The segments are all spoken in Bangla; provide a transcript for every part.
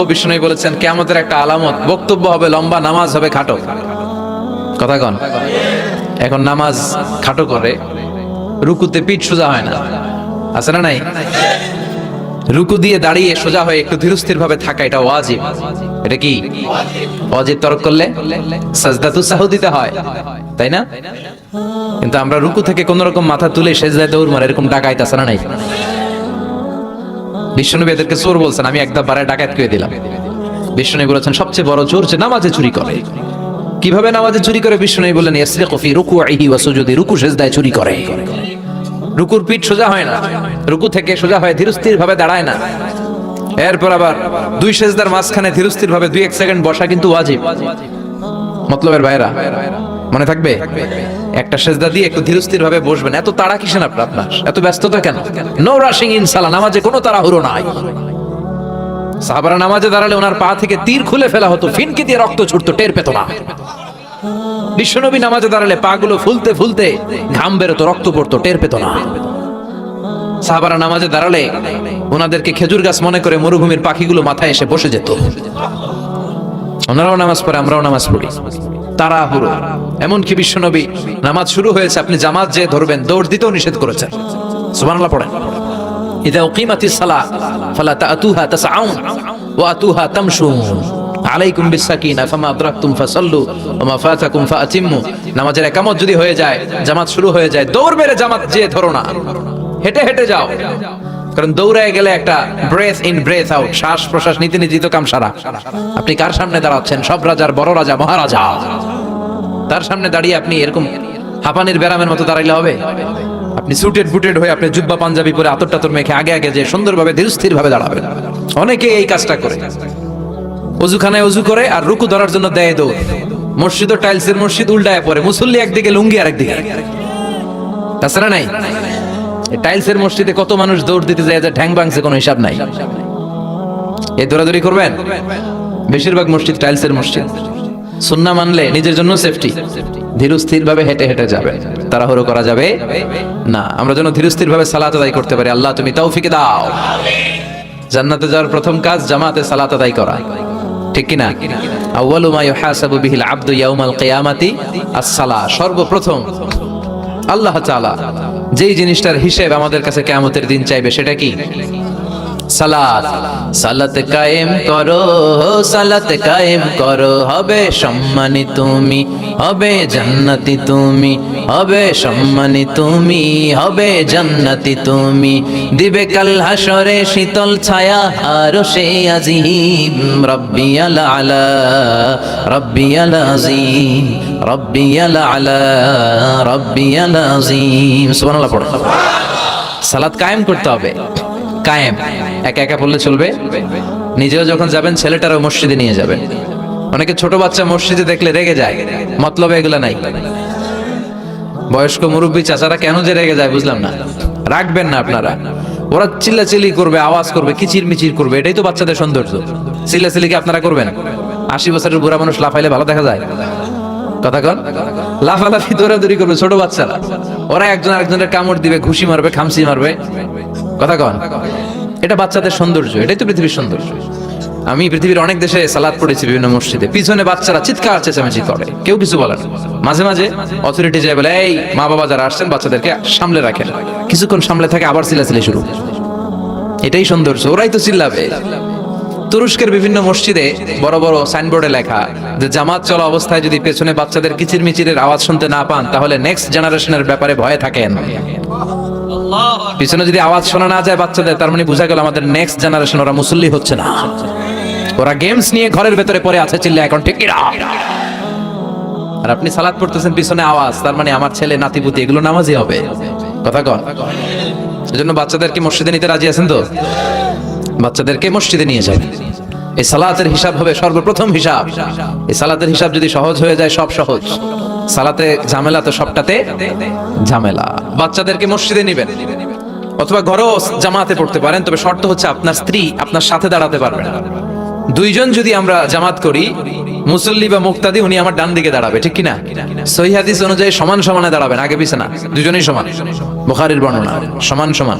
বিষ্ণু বলেছেন কিয়ামতের একটা আলামত, বক্তব্য হবে লম্বা, নামাজ হবে খাটো। কথা কন। এখন নামাজ খাটো করে, রুকুতে পিঠ সোজা হয় না, আছে না নাই? রুকু দিয়ে দাঁড়িয়ে সোজা হয়ে একটু ধীরস্থির ভাবে থাকা, এটা ওয়াজিব। এটা কি ওয়াজিব? তরক করলে সাজদাতুস সাহু দিতে হয়, তাই না? কিন্তু আমরা রুকু থেকে কোন রকম মাথা তুলে সেজদায় দৌড় মারে, এরকম ডাকাইত আছে না নাই? বিষ্ণুনবী এদেরকে চোর বলছেন, আমি একদম বারে ডাকাত করে দিলাম। বিষ্ণুনবী বলেছেন সবচেয়ে বড় চোর যে নামাজে চুরি করে। কিভাবে নামাজে চুরি করে? বিষ্ণুনবী বলেন ইয়াসরিকু ফি রুকুইহি ওয়া সুজুদি, রুকু সেজদায় চুরি করে। রুকুর পিঠ সোজা হয় না, রুকু থেকে সোজা হয় ধীরস্থির ভাবে দাঁড়ায় না। এরপর আবার দুই সেজদার মাঝখানে ধীরস্থির ভাবে 2-1 সেকেন্ড বসা কিন্তু ওয়াজিব। মতলবের ভাইরা মনে থাকবে, একটা সেজদা দিয়ে একটু ধীরস্থির ভাবে বসবেন। এত তাড়া কিসেন আপনার? এত ব্যস্ততা কেন? নো রাশিং ইন সালাহ, নামাজে কোনো তাড়াহুড়ো নাই। সাহাবারা নামাজে দাঁড়ালে ওনার পা থেকে তীর খুলে ফেলা হতো, ফিনকি দিয়ে রক্ত ছুটতো, টের পেত না। বিশ্বনবী নামাজে দাঁড়ালে পা গুলো ফুলতে ফুলতে ঘাম বেরোতো, রক্ত পড়তো, টের পেত না। সাহাবারা নামাজে দাঁড়ালে ওনাদেরকে খেজুর গাছ মনে করে মরুভূমির পাখিগুলো মাথায় এসে বসে যেত। ওনারাও নামাজ পড়ে, আমরাও নামাজ পড়ি, তাড়াহুড়ো। এমনকি বিশ্বনবী নামাজ শুরু হয়েছে, আপনি জামাত যে ধরবেন, দৌড় দিতেও নিষেধ করেছেন। সুবহানাল্লাহ পড়েন। ইযা উকিমাতিস সালাহ ফালা তাতুহা তাসআউন ওয়া আতুহা তামশুন আলাইকুম বিসাকিনা ফামা আদরাকতুম ফাসাল্লু ওয়া মা ফাতাকুম ফাআতিম্মু। নামাজের ইকামত যদি হয়ে যায়, জামাত শুরু হয়ে যায়, দৌড় মেরে জামাত যে ধরো না, হেঁটে হেঁটে যাও। কারণ দৌড়ায় গেলে একটা ব্রেথ ইন ব্রেথ আউট, শ্বাস প্রশ্বাস নিতে নিতে তো কাম সারা। আপনি কার সামনে দাঁড়াচ্ছেন? সব রাজার বড় রাজা, মহারাজা। তার সামনে দাঁড়িয়ে আপনি এরকম হাঁপানির ব্যারামের মতো দাঁড়াইলে হবে? আপনি সুটেড বুটেড হয়ে, আপনি জুব্বা পাঞ্জাবি পরে আতর টাতর মেখে আগে আগে যে সুন্দরভাবে ধীরস্থির ভাবে দাঁড়াবেন। অনেকে এই কাজটা করে, অজুখানায় অজু করে আর রুকু ধরার জন্য দেয় দৌড়। মসজিদ ও টাইলসের মসজিদ, উল্টায় পড়ে, মুসল্লি একদিকে, লুঙ্গি আরেকদিকে। তাছাড়া নাই, টাইলসের মসজিদে কত মানুষ দৌড় দিতে যায় যে ঠ্যাং ভাঙছে, কোনো হিসাব নাই। এই দৌড়াদৌড়ি করবেন? বেশিরভাগ মসজিদ টাইলসের মসজিদ। সুন্নাহ মানলে নিজের জন্য সেফটি, ধীরস্থির ভাবে হেঁটে হেঁটে যাবে, তাড়াহুড়ো করা যাবে না। আমরা যেন ধীরস্থির ভাবে সালাত আদায় করতে পারি, আল্লাহ তুমি তৌফিক দাও। জান্নাতে যাওয়ার প্রথম কাজ জামাতে সালাত আদায় করা, ঠিক কি না? আউয়ালু মা ইউহাসাবু বিহিল আবদু ইয়াউমাল কিয়ামাতি আস-সালাহ। সর্বপ্রথম আল্লাহ তাআলা যেই জিনিসটার হিসেব আমাদের কাছে কিয়ামতের দিন চাইবে, সেটা কি? সালাত। সালাত কায়েম করো, সালাত কায়েম করো, হবে সম্মানী তুমি, হবে জান্নাতি তুমি, হবে সম্মানী তুমি, হবে জান্নাতি তুমি। দিবে কাল হাসরে শীতল ছায়া আরশে আজিম, রব্বিয়াল আলা, রব্বিয়াল আযীম, রব্বিয়াল আলা, রব্বিয়াল আযীম। সুবহানাল্লাহ পড়ো। সালাত কায়েম করতে হবে। কায়েম একা একা বললে চলবে? নিজেও যখন যাবেন, ছেলেটারও মসজিদে নিয়ে যাবেন। অনেকে ছোট বাচ্চা মসজিদে দেখলে রেগে যায়, মতলবে এগুলা নাই। বয়স্ক মুরব্বী চাচারা কেন যে রেগে যায় বুঝলাম না। রাখবেন না আপনারা। ওরা চিল্লাচিল্লি করবে, আওয়াজ করবে, কিচির মিচির করবে, এটাই তো বাচ্চাদের সৌন্দর্য। চিল্লাচিল্লি কি আপনারা করবেন? 80 বছরের বুড়া মানুষ লাফাইলে ভালো দেখা যায়? কথা কন। লাফালাফি দৌড়াদৌড়ি করবে ছোট বাচ্চারা, ওরা একজন আরেকজনের কামড় দিবে, ঘুষি মারবে, খামসি মারবে। কথা কন। এটা বাচ্চাদের সৌন্দর্য, এটাই তো পৃথিবীর সৌন্দর্য। আমি পৃথিবীর অনেক দেশে সালাত পড়েছি, বিভিন্ন মসজিদে পিছনে বাচ্চারা চিৎকার চেঁচামেচি করে, কেউ কিছু বলে না। মাঝে মাঝে অথরিটি যায় বলে, এই মা বাবা যারা আসছেন বাচ্চাদেরকে সামলে রাখেন। কিছুক্ষণ সামলে থাকে, আবার চিল্লাচিল্লি শুরু। এটাই সৌন্দর্য, ওরাই তো চিল্লাবে। তুরস্কের বিভিন্ন মসজিদে বড় বড় সাইনবোর্ডে লেখা যে জামাত চলা অবস্থায় যদি পেছনে বাচ্চাদের কিচির মিচিরের আওয়াজ শুনতে না পান, তাহলে নেক্সট জেনারেশনের ব্যাপারে ভয়ে থাকেন। পিছনে যদি আওয়াজ শোনা না যায় বাচ্চাদের, তার মানে বোঝা গেল আমাদের নেক্সট জেনারেশন ওরা মুসল্লি হচ্ছে না, ওরা গেমস নিয়ে ঘরের ভেতরে পড়ে আছে, চিল্লা এখন ঠিক না। আর আপনি সালাত পড়তেছেন, পিছনে আওয়াজ, তার মানে আমার ছেলে নাতিপুতি এগুলো নামাজি হবে। কথা কন। সেজন্য বাচ্চাদেরকে মসজিদে নিতে রাজি আছেন তো? বাচ্চাদেরকে মসজিদে নিয়ে যাবে। এই সালাতের হিসাব হবে সর্বপ্রথম হিসাব। এই সালাতের হিসাব যদি সহজ হয়ে যায়, সব সহজ। সালাতে ঝামেলা তো সবটাতে ঝামেলা। বাচ্চাদেরকে মসজিদে নিবেন, অথবা ঘরেও জামাতে পড়তে পারেন, তবে শর্ত হচ্ছে আপনার স্ত্রী আপনার সাথে দাঁড়াতে পারবে না। দুইজন যদি আমরা জামাত করি, মুসল্লি বা মুক্তাদি, উনি আমার ডান দিকে দাঁড়াবে, ঠিক কিনা? সহিহ হাদিস অনুযায়ী সমান সমানে দাঁড়াবেন, আগে পিছে না, দুজনেই সমান। বুখারীর বর্ণনা, সমান সমান।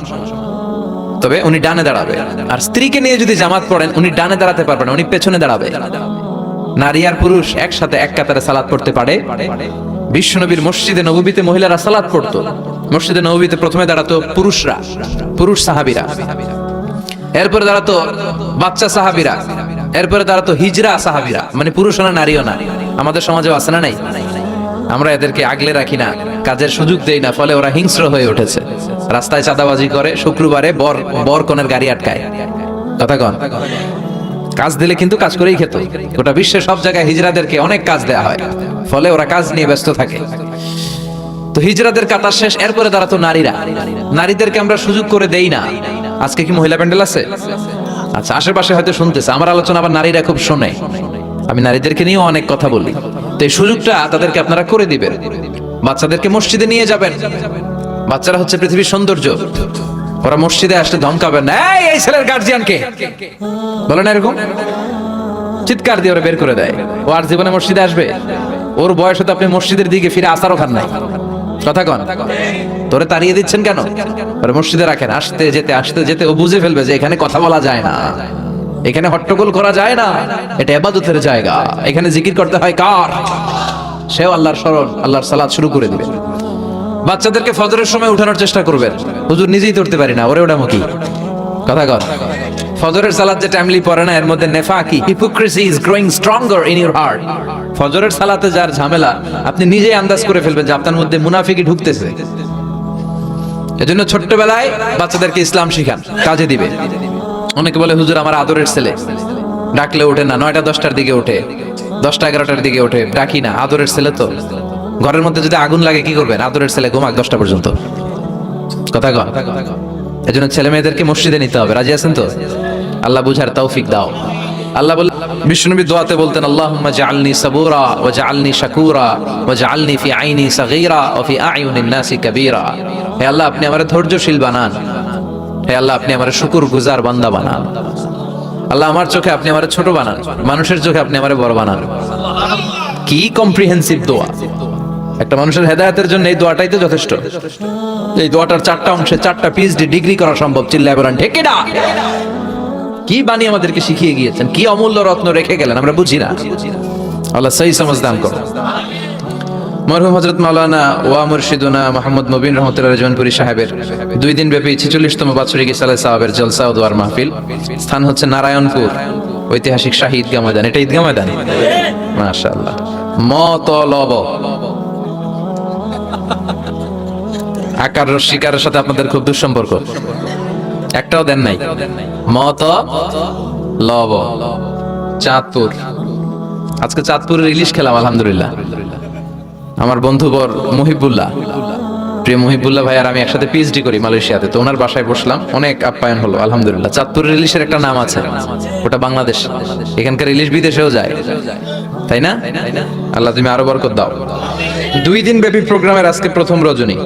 তবে উনি ডানে দাঁড়াবে। আর স্ত্রীকে নিয়ে যদি জামাত পড়েন, উনি ডানে দাঁড়াতে পারবেন না, উনি পেছনে দাঁড়াবে। নারী আর পুরুষ একসাথে এক কাতারে সালাত পড়তে পারে। বিশ্বনবীর মসজিদে নববীতে মহিলারা সালাত পড়তো। মসজিদে নববীতে প্রথমে দাঁড়াতো পুরুষরা, পুরুষ সাহাবীরা, এরপরে দাঁড়াতো বাচ্চা সাহাবীরা, এরপরে দাঁড়াতো হিজরা সাহাবীরা, মানে পুরুষও না নারীও না। আমাদের সমাজেও আছে না নাই? আমরা এদেরকে আগলে রাখি না, কাজের সুযোগ দেই না, ফলে ওরা হিংস্র হয়ে উঠেছে। রাস্তায় চাঁদাবাজি করে, শুক্রবারে বর কনের গাড়ি আটকায়। কথা কন, কাজ দিলে কিন্তু কাজ করেই খেত। গোটা বিশ্বের সব জায়গায় হিজরাদেরকে অনেক কাজ দেয়া হয়, ফলে ওরা কাজ নিয়ে ব্যস্ত থাকে। তো হিজরাদের কাতার শেষ, এরপরে দাঁড়াতো নারীরা। নারীদেরকে আমরা সুযোগ করে দেই না। আজকে কি মহিলা প্যান্ডেল আছে? আচ্ছা, আশেপাশে হয়তো শুনতেছে আমার আলোচনা, আবার নারীরা খুব শোনে। আমি নারীদেরকে নিয়েও অনেক কথা বলি, তো এই সুযোগটা তাদেরকে আপনারা করে দিবেন। বাচ্চাদেরকে মসজিদে নিয়ে যাবেন। বাচ্চারা হচ্ছে পৃথিবীর সৌন্দর্য। ওরা মসজিদে আসলে ধমকাবেন না, এই ছেলের গার্জিয়ানকে বলে না, এরকম চিৎকার দিয়ে ওরা বের করে দেয়। ও আর জীবনে মসজিদে আসবে? ওর বয়স হতে আপনি মসজিদের দিকে ফিরে আসারও খান নাই। কথা কন, তোরে তাড়িয়ে দিচ্ছেন কেন? ওরা মসজিদে রাখেন। আসতে যেতে ও বুঝে ফেলবে যে এখানে কথা বলা যায় না, এখানে হট্টগোল করা যায় না, এটা ইবাদতের জায়গা, এখানে জিকির করতে হয় কার? সেও আল্লাহর স্মরণ, আল্লাহর সালাত শুরু করে দিবে। বাচ্চাদেরকে ফজরের সময় উঠানোর চেষ্টা করবেন। হুজুর নিজেই ধরতে পারি না, ওরে ওঠামো কি? কথা কর, ফজরের সালাত যে টাইমলি পড়ে না, এর মধ্যে নেফাকি, hypocrisy is growing stronger in your heart. ফজরের সালাতে যার ঝামেলা, আপনি নিজেই আন্দাজ করে ফেলবেন যে আপনার মধ্যে মুনাফিকি ঢুকতেছে। এজন্য ছোট্টবেলায় বাচ্চাদেরকে ইসলাম শিখান, কাজে দিবে। অনেকে বলে হুজুর আমার আদরের ছেলে, ডাকলে ওঠে না, 9টা 10টার দিকে ওঠে, 10টা 11টার দিকে ওঠে, ডাকি না। আদরের ছেলে তো। ঘরের মধ্যে যদি আগুন লাগে কি করবেন? আদরের ছেলে ঘুমাক 10টা পর্যন্ত। কথা কন। এজন্য ছেলে মেয়েদেরকে মসজিদে নিতে হবে। রাজি আছেন তো? আল্লাহ বুঝার তৌফিক দাও। আল্লাহ বলেন, বিশ্বনবী দোয়াতে বলতেন, আল্লাহুম্মা জাআলনি সাবুরা ওয়া জাআলনি শাকুরা ওয়া জাআলনি ফি আইনি সাগীরা ওয়া ফি আ'য়ুনিন নাসি কাবীরা। হে আল্লাহ, আপনি আমারে ধৈর্যশীল বানান। হে আল্লাহ, আপনি আমারে শুকরগুজার বান্দা বানান। আল্লাহ, আমার চোখে আপনি আমারে ছোট বানান, মানুষের চোখে আপনি আমারে বড় বানান। কি কম্প্রিহেন্সিভ দোয়া! একটা মানুষের হেদায়েতের জন্য এই দোয়াটাই তো যথেষ্ট। এই দোয়াটার 4টা অংশে 4টা পিএইচডি ডিগ্রি করা সম্ভব। চিল্লায় বলেন ঠিক কিনা? কি বাণী আমাদেরকে শিখিয়ে গিয়েছেন, কি অমূল্য রত্ন রেখে গেলেন, আমরা বুঝি না। আল্লাহ সহি সমঝ দান করুন। মরহুম হযরত মাওলানা ওয়া মুর্শিদুনা মুহাম্মদ মুবিন রহমাতুল্লাহ জয়নপুরী সাহেবের 2 দিন ব্যাপী 46তম বাৎসরিক ইসালে সাহাবের জলসা ও দোয়ার মাহফিল। স্থান হচ্ছে নারায়ণপুর ঐতিহাসিক শাহী ঈদগাহ ময়দান। এটা ঈদগাহ ময়দান, মাশাআল্লাহ। মতলব আকার রসিকারের সাথে আপনাদের খুব দুঃসম্পর্ক, একটাও দেন নাই। মতলব চাঁদপুর। আজকে চাঁদপুরের ইলিশ খেলাম আলহামদুলিল্লাহ। আমার বন্ধুবর মুহিবুল্লাহ, প্রিয় মুহিবুল্লাহ ভাই আর আমি একসাথে পিএইচডি করি মালয়েশিয়াতে। তো ওনার বাসায় বসলাম, অনেক আপ্যায়ন হলো আলহামদুলিল্লাহ। চাঁদপুরের ইলিশের একটা নাম আছে, ওটা বাংলাদেশ। এখানকার ইলিশ বিদেশেও যায়, তাই না? আল্লাহ তুমি আরো বরকত দাও। 2 দিন ব্যাপী প্রোগ্রামের আজকে প্রথম রজনী।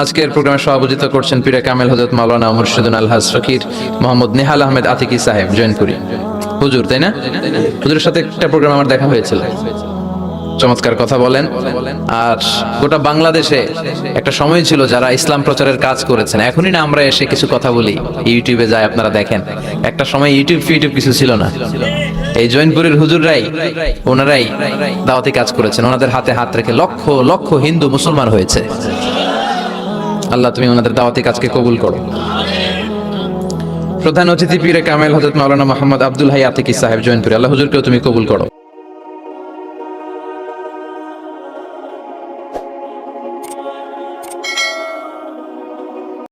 আজকের প্রোগ্রামে সভাপতিত্ব করছেন পীরে কামেল হযরত মাওলানা মুর্শিদুল আলহাজ ফকির মোহাম্মদ নেহাল আহমেদ আতিকি সাহেব জয়নপুরি হুজুর, তাই না? হুজুরের সাথে একটা প্রোগ্রাম আমার দেখা হয়েছিল, চমৎকার কথা বলেন। আর গোটা বাংলাদেশে একটা সময় ছিল যারা ইসলাম প্রচারের কাজ করেছেন। এখনই না আমরা এসে কিছু কথা বলি, ইউটিউবে যায়, আপনারা দেখেন। একটা সময় ইউটিউব কিছু ছিল না। এই জয়নপুরের হুজুররাই, ওনারাই দাওয়াতি কাজ করেছেন। ওনাদের হাতে হাত রেখে লক্ষ লক্ষ হিন্দু মুসলমান হয়েছে। আল্লাহ তুমি ওনাদের দাওয়াতি কাজকে কবুল করো। প্রধান অতিথি পীরে কামেল হযরত মাওলানা মুহাম্মদ আব্দুল হাই আতিকি সাহেব জয়নপুরি, আল্লাহ হুজুরকেও তুমি কবুল করো।